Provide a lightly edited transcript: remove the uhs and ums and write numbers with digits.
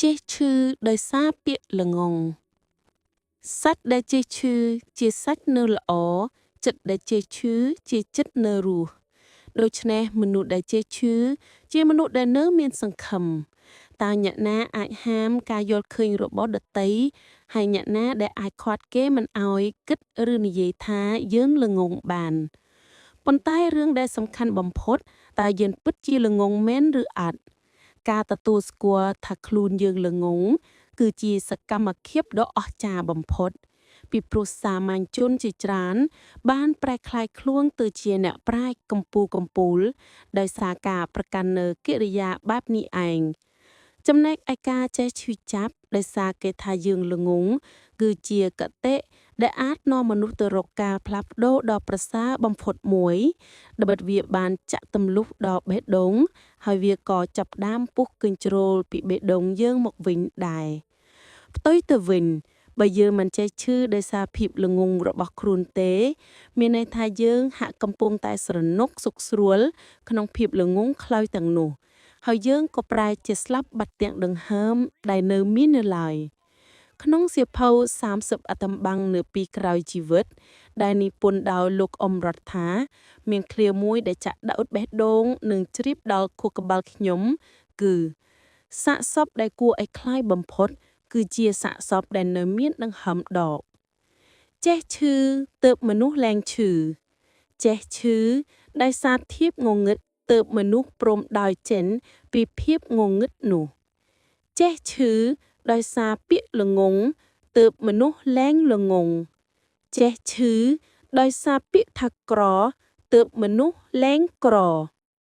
ចេះឈឺដោយសារពាក្យល្ងង់សត្វដែលចេះឈឺជាសាច់នៅល្អចិត្តដែលចេះឈឺជាចិត្តនៅរស់ដូច្នេះមនុស្សដែលចេះឈឺជាមនុស្សដែលនៅមានសង្ឃឹមតើអ្នកណាអាចហាមការយល់ឃើញរបស់ដតីហើយអ្នកណាដែលអាចខាត់គេមិនអោយគិតឬនិយាយថាយើងល្ងង់បានប៉ុន្តែរឿងដែលសំខាន់បំផុតតើយើងពិតជាល្ងង់មែនឬអត់ការទទួលស្គាល់ថាខ្លួនយើងល្ងង់គឺជាសកម្មភាពដ៏អស្ចារ្យបំផុតពីព្រោះសាមញ្ញជនជាច្រើនបានប្រែក្លាយខ្លួនទៅជាអ្នកប្រាជ្ញកំពូលដោយសារការប្រកាន់នៅកិរិយាបែបនេះឯងចំណែកឯការចេះឈឺចាប់ដោយសារគេថាយើងល្ងង់គឺជាកតិដែលអាចនាំមនុស្សទៅរកការផ្លាស់ប្ដូរដ៏ប្រសើរបំផុតមួយដែលបិទវាបានចាក់ទម្លុះដល់បេះដូងហើយវាក៏ចាប់ផ្ដើមពុះកញ្ជ្រោលពីបេះដូងយើងមកវិញដែរផ្ទុយទៅវិញបើយើងមិនចេះឈឺដោយសារភាពល្ងង់របស់ខ្លួនទេមានន័យថាយើងហាក់កំពុងតែស្រណុកសុខស្រួលក្នុងភាពល្ងង់ខ្លៅទាំងនោះហើយយើងក៏ប្រែជាស្លាប់បាត់ទាំងដង្ហើមដែលនៅមាននៅឡើយក្នុងសៀវភៅ30អត្ថបទនៅពីក្រោយជីវិតដែលនិពន្ធដោយលោកអ៊ុំរដ្ឋាមានឃ្លាមួយដែលចាក់ដោតបេះដូងនិងជ្រាបដល់ខួរក្បាលខ្ញុំគឺសាកសពដែលគួរឲ្យខ្លាចបំផុតគឺជាសាកសពដែលនៅមានដង្ហើមដកចេះឈឺទើបមនុស្សលែងឈឺចេះឈឺដោយសារធៀបងងឹតទើបមនុស្សព្រមដើរចេញពីភាពងងឹតនោះចេះឈឺដោយសារពាក្យល្ងង់ទើបមនុស្សលែងល្ងង់ចេះឈឺដោយសារពាក្យថាក្រទើបមនុស្សលែងក្រ